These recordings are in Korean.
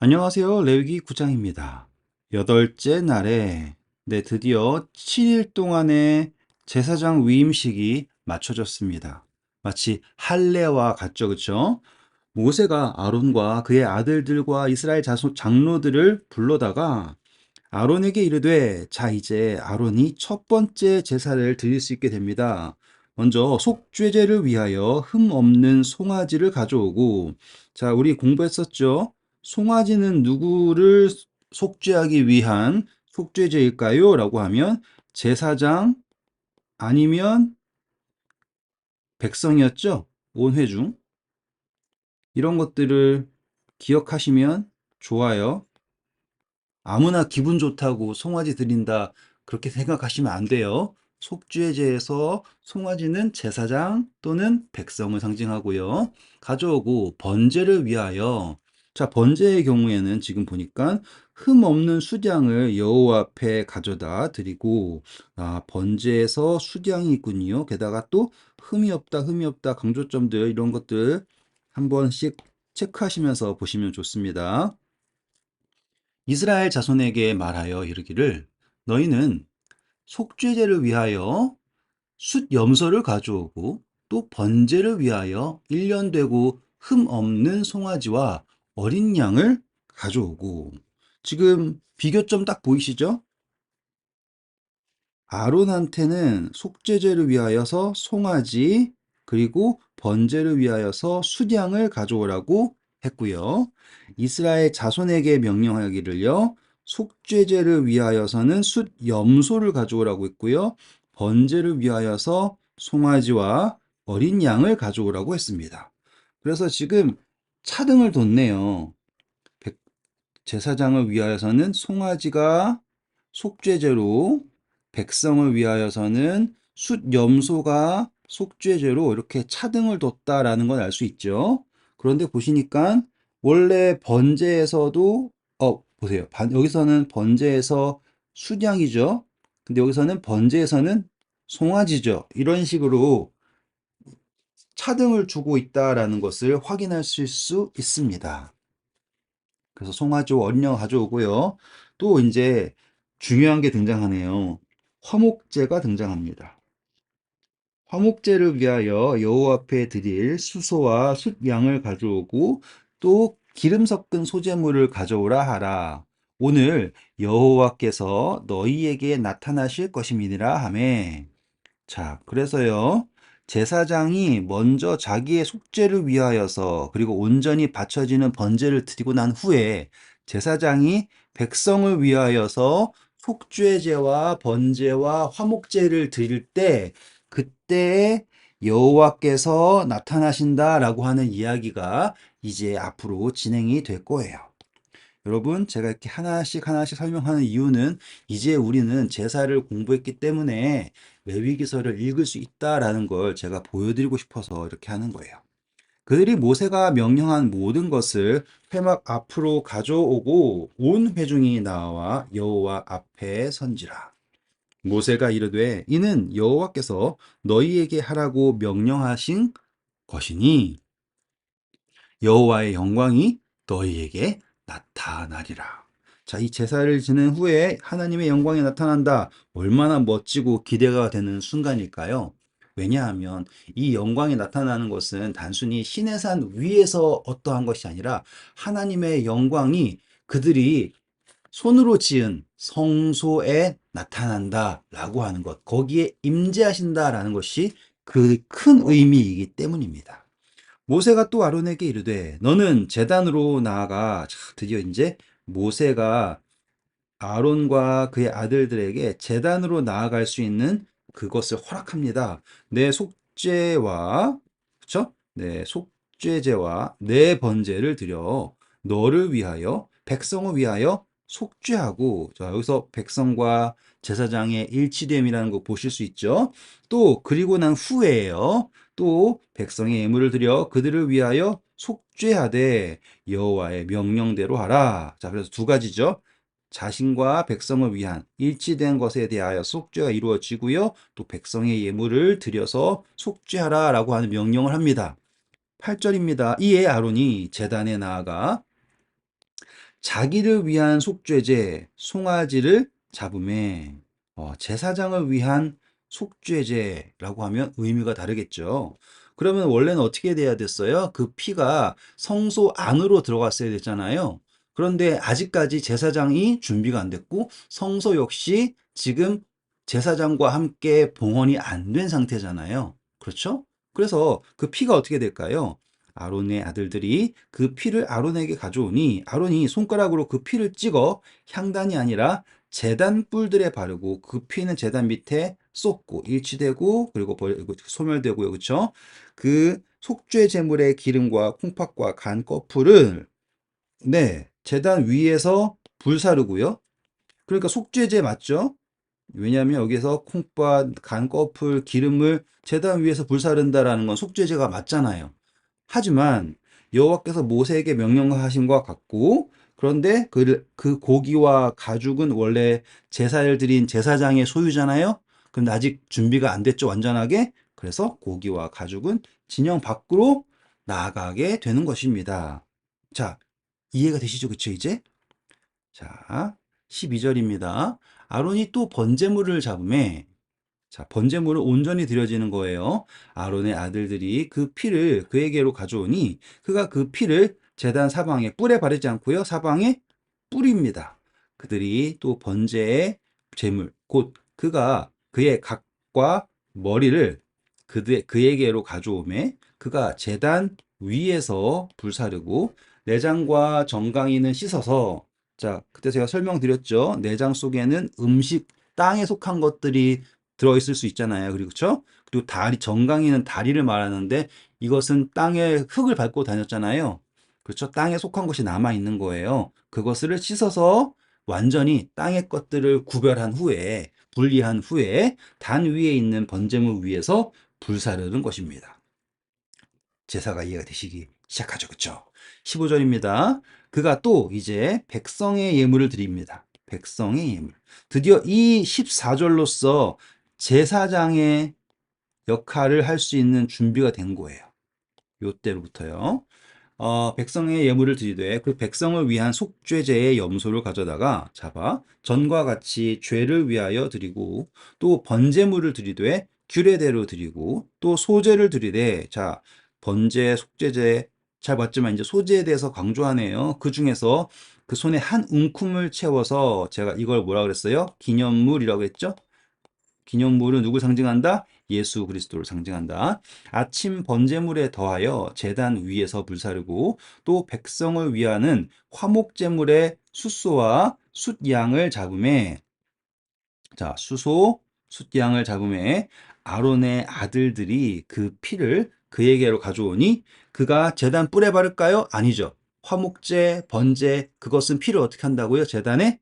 안녕하세요. 레위기 9장입니다. 여덟째 날에 드디어 7일 동안의 제사장 위임식이 마쳐졌습니다. 마치 할례와 같죠, 그렇죠? 모세가 아론과 그의 아들들과 이스라엘 장로들을 불러다가 아론에게 이르되, 자, 이제 아론이 첫 번째 제사를 드릴 수 있게 됩니다. 먼저 속죄제를 위하여 흠 없는 송아지를 가져오고, 자, 우리 공부했었죠? 송아지는 누구를 속죄하기 위한 속죄제일까요? 라고 하면 제사장 아니면 백성이었죠? 온 회중. 이런 것들을 기억하시면 좋아요. 아무나 기분 좋다고 송아지 드린다, 그렇게 생각하시면 안 돼요. 속죄제에서 송아지는 제사장 또는 백성을 상징하고요. 가져오고 번제를 위하여, 자, 번제의 경우에는 지금 보니까 흠 없는 수량을 여호와 앞에 가져다 드리고, 번제에서 수량이 있군요. 게다가 또 흠이 없다 강조점들, 이런 것들 한 번씩 체크하시면서 보시면 좋습니다. 이스라엘 자손에게 말하여 이르기를, 너희는 속죄제를 위하여 숫 염소를 가져오고 또 번제를 위하여 1년 되고 흠 없는 송아지와 어린 양을 가져오고. 지금 비교점 딱 보이시죠? 아론한테는 속죄제를 위하여서 송아지, 그리고 번제를 위하여서 수량을 가져오라고 했고요. 이스라엘 자손에게 명령하기를요, 속죄제를 위하여서는 숫 염소를 가져오라고 했고요. 번제를 위하여서 송아지와 어린 양을 가져오라고 했습니다. 그래서 지금 차등을 뒀네요. 제사장을 위하여서는 송아지가 속죄제로, 백성을 위하여서는 숫 염소가 속죄제로 이렇게 차등을 뒀다라는 걸 알 수 있죠. 그런데 보시니까 원래 번제에서도 보세요. 여기서는 번제에서 숫양이죠. 근데 여기서는 번제에서는 송아지죠. 이런 식으로 차등을 주고 있다라는 것을 확인하실 수 있습니다. 그래서 송아지와 어린 양 가져오고요. 또 이제 중요한 게 등장하네요. 화목제가 등장합니다. 화목제를 위하여 여호와 앞에 드릴 수소와 숫양을 가져오고 또 기름 섞은 소재물을 가져오라 하라. 오늘 여호와께서 너희에게 나타나실 것임이니라 하매. 자, 그래서요, 제사장이 먼저 자기의 속죄를 위하여서, 그리고 온전히 바쳐지는 번제를 드리고 난 후에 제사장이 백성을 위하여서 속죄제와 번제와 화목제를 드릴 때, 그때 여호와께서 나타나신다라고 하는 이야기가 이제 앞으로 진행이 될 거예요. 여러분, 제가 이렇게 하나씩 하나씩 설명하는 이유는 이제 우리는 제사를 공부했기 때문에 레위기서를 읽을 수 있다라는 걸 제가 보여드리고 싶어서 이렇게 하는 거예요. 그들이 모세가 명령한 모든 것을 회막 앞으로 가져오고 온 회중이 나와 여호와 앞에 선지라. 모세가 이르되, 이는 여호와께서 너희에게 하라고 명령하신 것이니 여호와의 영광이 너희에게 나타나리라. 자, 이 제사를 지낸 후에 하나님의 영광이 나타난다. 얼마나 멋지고 기대가 되는 순간일까요? 왜냐하면 이 영광이 나타나는 것은 단순히 신의 산 위에서 어떠한 것이 아니라 하나님의 영광이 그들이 손으로 지은 성소에 나타난다라고 하는 것, 거기에 임재하신다라는 것이 그 큰 의미이기 때문입니다. 모세가 또 아론에게 이르되, 너는 제단으로 나아가. 자, 드디어 이제 모세가 아론과 그의 아들들에게 제단으로 나아갈 수 있는 그것을 허락합니다. 내 속죄와, 그쵸? 내 속죄제와 내 번제를 드려 너를 위하여, 백성을 위하여 속죄하고. 자, 여기서 백성과 제사장의 일치됨이라는 거 보실 수 있죠. 또 그리고 난 후에요, 또 백성의 예물을 드려 그들을 위하여 속죄하되 여호와의 명령대로 하라. 자, 그래서 두 가지죠. 자신과 백성을 위한 일치된 것에 대하여 속죄가 이루어지고요. 또 백성의 예물을 드려서 속죄하라라고 하는 명령을 합니다. 8절입니다. 이에 아론이 제단에 나아가 자기를 위한 속죄제 송아지를 잡음에 제사장을 위한 속죄제라고 하면 의미가 다르겠죠. 그러면 원래는 어떻게 돼야 됐어요? 그 피가 성소 안으로 들어갔어야 됐잖아요. 그런데 아직까지 제사장이 준비가 안 됐고 성소 역시 지금 제사장과 함께 봉헌이 안 된 상태잖아요. 그렇죠? 그래서 그 피가 어떻게 될까요? 아론의 아들들이 그 피를 아론에게 가져오니 아론이 손가락으로 그 피를 찍어 향단이 아니라 제단 뿔들에 바르고 그 피는 제단 밑에 쏟고 일치되고 그리고 소멸되고요. 그렇죠? 그 속죄 제물의 기름과 콩팥과 간 거풀을 제단 위에서 불사르고요. 그러니까 속죄제 맞죠? 왜냐하면 여기서 콩팥, 간 거풀, 기름을 제단 위에서 불사른다라는 건 속죄제가 맞잖아요. 하지만 여호와께서 모세에게 명령하신 것 같고 그런데 그 고기와 가죽은 원래 제사를 드린 제사장의 소유잖아요. 그런데 아직 준비가 안 됐죠, 완전하게. 그래서 고기와 가죽은 진영 밖으로 나가게 되는 것입니다. 자, 이해가 되시죠? 그쵸, 이제? 자, 12절입니다. 아론이 또 번제물을 잡음에 자, 번제물은 온전히 드려지는 거예요. 아론의 아들들이 그 피를 그에게로 가져오니 그가 그 피를 제단 사방에 뿔에 바르지 않고요. 사방에 뿌립니다. 그들이 또 번제의 제물 곧 그가 그의 각과 머리를 그에게로 가져오매 그가 제단 위에서 불사르고 내장과 정강이는 씻어서 자, 그때 제가 설명드렸죠. 내장 속에는 음식 땅에 속한 것들이 들어있을 수 있잖아요. 그렇죠? 그리고 다리, 정강이는 다리를 말하는데 이것은 땅에 흙을 밟고 다녔잖아요. 그렇죠? 땅에 속한 것이 남아있는 거예요. 그것을 씻어서 완전히 땅의 것들을 구별한 후에, 분리한 후에 단 위에 있는 번제물 위에서 불사르는 것입니다. 제사가 이해가 되시기 시작하죠. 그렇죠? 15절입니다. 그가 또 이제 백성의 예물을 드립니다. 백성의 예물. 드디어 이 14절로서 제사장의 역할을 할 수 있는 준비가 된 거예요. 요때로부터요. 백성의 예물을 드리되 그 백성을 위한 속죄제의 염소를 가져다가 잡아 전과 같이 죄를 위하여 드리고 또 번제물을 드리되 규례대로 드리고 또 소제를 드리되 자 번제 속죄제 잘 봤지만 이제 소제에 대해서 강조하네요. 그 중에서 그 손에 한 움큼을 채워서 제가 이걸 뭐라 그랬어요? 기념물이라고 했죠? 기념물은 누굴 상징한다? 예수 그리스도를 상징한다. 아침 번제물에 더하여 제단 위에서 불사르고 또 백성을 위하는 화목제물의 숫소와 숫양을 잡음에 자 수소 숫양을 잡음에 아론의 아들들이 그 피를 그에게로 가져오니 그가 제단 뿔에 바를까요? 아니죠. 화목제, 번제 그것은 피를 어떻게 한다고요? 제단에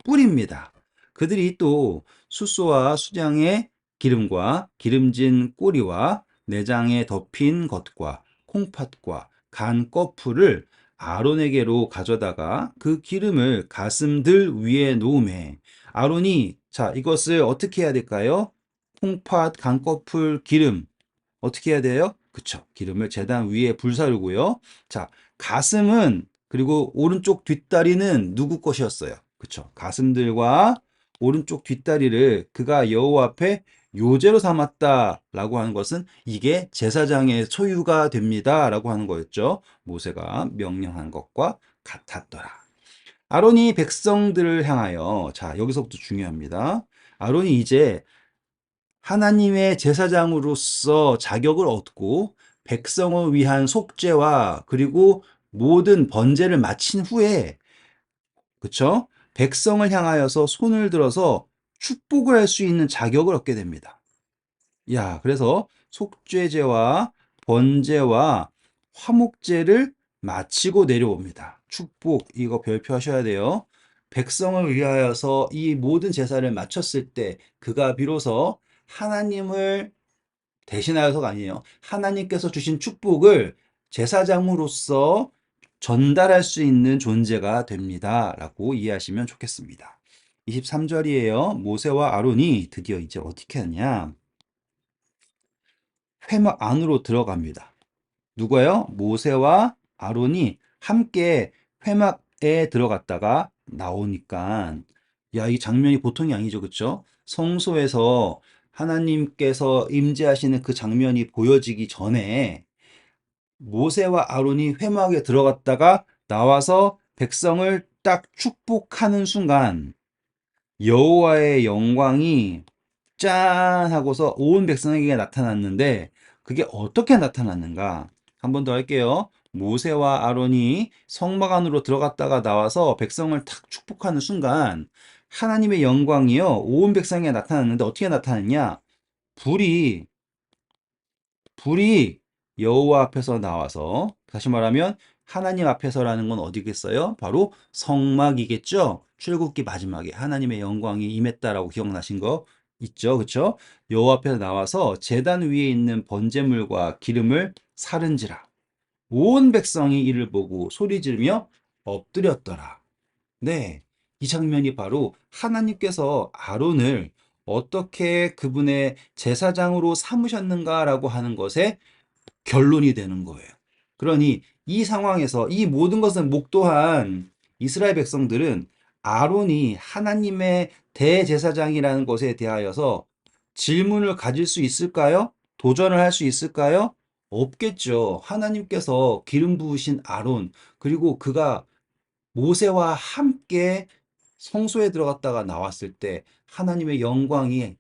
뿔입니다. 그들이 또 숫소와 수장의 기름과 기름진 꼬리와 내장에 덮인 것과 콩팥과 간 거풀을 아론에게로 가져다가 그 기름을 가슴들 위에 놓음에 아론이 자 이것을 어떻게 해야 될까요? 콩팥, 간 거풀, 기름 어떻게 해야 돼요? 그쵸. 기름을 제단 위에 불사르고요. 자, 가슴은 그리고 오른쪽 뒷다리는 누구 것이었어요? 그쵸. 가슴들과 오른쪽 뒷다리를 그가 여호와 앞에 요제로 삼았다라고 하는 것은 이게 제사장의 소유가 됩니다라고 하는 거였죠. 모세가 명령한 것과 같았더라. 아론이 백성들을 향하여 자, 여기서부터 중요합니다. 아론이 이제 하나님의 제사장으로서 자격을 얻고 백성을 위한 속죄와 그리고 모든 번제를 마친 후에 그쵸? 백성을 향하여서 손을 들어서 축복을 할 수 있는 자격을 얻게 됩니다. 야, 그래서 속죄제와 번제와 화목제를 마치고 내려옵니다. 축복 이거 별표하셔야 돼요. 백성을 위하여서 이 모든 제사를 마쳤을 때 그가 비로소 하나님을 대신하여서가 아니에요. 하나님께서 주신 축복을 제사장으로서 전달할 수 있는 존재가 됩니다. 라고 이해하시면 좋겠습니다. 23절이에요. 모세와 아론이 드디어 이제 어떻게 하냐. 회막 안으로 들어갑니다. 누가요? 모세와 아론이 함께 회막 들어갔다가 나오니까 야, 이 장면이 보통이 아니죠. 그쵸? 성소에서 하나님께서 임재하시는 그 장면이 보여지기 전에 모세와 아론이 회막에 들어갔다가 나와서 백성을 딱 축복하는 순간 여호와의 영광이 짠 하고서 온 백성에게 나타났는데 그게 어떻게 나타났는가? 한 번 더 할게요. 모세와 아론이 성막 안으로 들어갔다가 나와서 백성을 탁 축복하는 순간 하나님의 영광이요 온 백성에게 나타났는데 어떻게 나타났냐? 불이 불이 여호와 앞에서 나와서 다시 말하면 하나님 앞에서라는 건 어디겠어요? 바로 성막이겠죠. 출애굽기 마지막에 하나님의 영광이 임했다라고 기억나신 거 있죠, 그렇죠? 여호와 앞에서 나와서 제단 위에 있는 번제물과 기름을 사른지라 온 백성이 이를 보고 소리 지르며 엎드렸더라. 네, 이 장면이 바로 하나님께서 아론을 어떻게 그분의 제사장으로 삼으셨는가라고 하는 것에 결론이 되는 거예요. 그러니 이 상황에서 이 모든 것을 목도한 이스라엘 백성들은 아론이 하나님의 대제사장이라는 것에 대하여서 질문을 가질 수 있을까요? 도전을 할 수 있을까요? 없겠죠. 하나님께서 기름 부으신 아론, 그리고 그가 모세와 함께 성소에 들어갔다가 나왔을 때 하나님의 영광이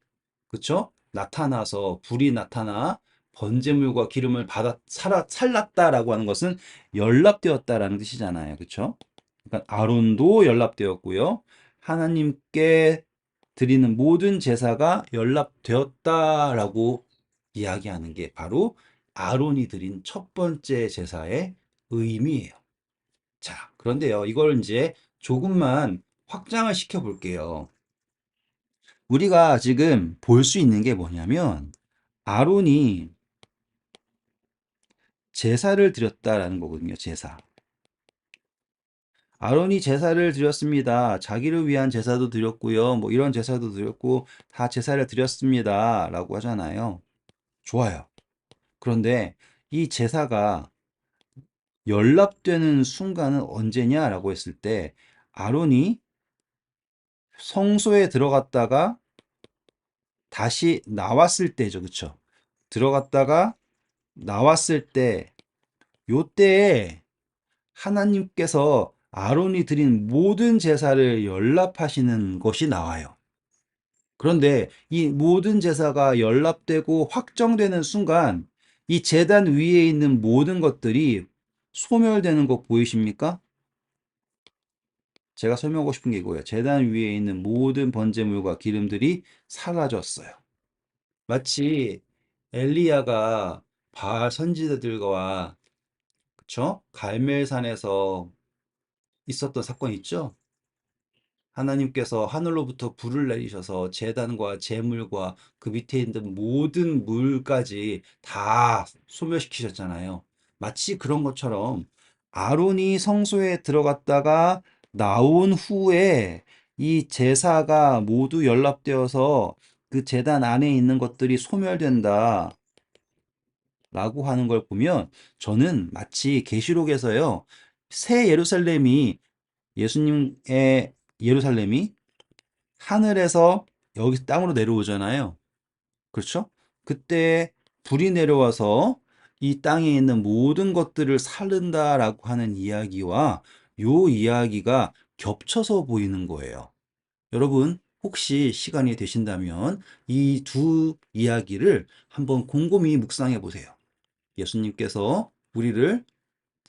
그쵸? 나타나서 불이 나타나 번제물과 기름을 받아 살랐다라고 하는 것은 연락되었다라는 뜻이잖아요. 그쵸? 그러니까 아론도 연락되었고요. 하나님께 드리는 모든 제사가 연락되었다라고 이야기하는 게 바로 아론이 드린 첫 번째 제사의 의미예요. 자, 그런데요. 이걸 이제 조금만 확장을 시켜 볼게요. 우리가 지금 볼 수 있는 게 뭐냐면 아론이 제사를 드렸다라는 거거든요. 제사. 아론이 제사를 드렸습니다. 자기를 위한 제사도 드렸고요. 뭐 이런 제사도 드렸고 다 제사를 드렸습니다라고 하잖아요. 좋아요. 그런데 이 제사가 연락되는 순간은 언제냐라고 했을 때 아론이 성소에 들어갔다가 다시 나왔을 때죠. 그쵸? 들어갔다가 나왔을 때 요때에 하나님께서 아론이 드린 모든 제사를 연락하시는 것이 나와요. 그런데 이 모든 제사가 연락되고 확정되는 순간 이 제단 위에 있는 모든 것들이 소멸되는 거 보이십니까? 제가 설명하고 싶은 게 이거예요. 제단 위에 있는 모든 번제물과 기름들이 사라졌어요. 마치 엘리야가 바알 선지자들과 그쵸? 갈멜산에서 있었던 사건 있죠? 하나님께서 하늘로부터 불을 내리셔서 제단과 제물과 그 밑에 있는 모든 물까지 다 소멸시키셨잖아요. 마치 그런 것처럼 아론이 성소에 들어갔다가 나온 후에 이 제사가 모두 연락되어서 그 제단 안에 있는 것들이 소멸된다. 라고 하는 걸 보면 저는 마치 계시록에서요. 새 예루살렘이 예수님의 예루살렘이 하늘에서 여기 땅으로 내려오잖아요. 그렇죠? 그때 불이 내려와서 이 땅에 있는 모든 것들을 살른다라고 하는 이야기와 요 이야기가 겹쳐서 보이는 거예요. 여러분, 혹시 시간이 되신다면 이 두 이야기를 한번 곰곰이 묵상해 보세요. 예수님께서 우리를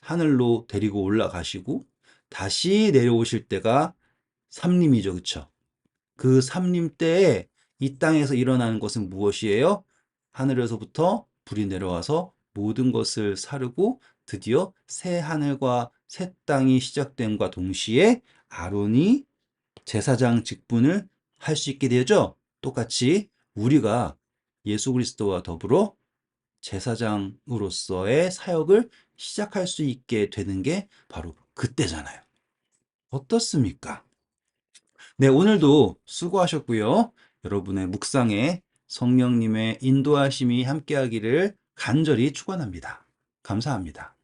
하늘로 데리고 올라가시고 다시 내려오실 때가 삼림이죠. 그쵸? 그 삼림 때에 이 땅에서 일어나는 것은 무엇이에요? 하늘에서부터 불이 내려와서 모든 것을 사르고 드디어 새 하늘과 새 땅이 시작됨과 동시에 아론이 제사장 직분을 할 수 있게 되죠. 똑같이 우리가 예수 그리스도와 더불어 제사장으로서의 사역을 시작할 수 있게 되는 게 바로 그때잖아요. 어떻습니까? 네, 오늘도 수고하셨고요. 여러분의 묵상에 성령님의 인도하심이 함께하기를 간절히 축원합니다. 감사합니다.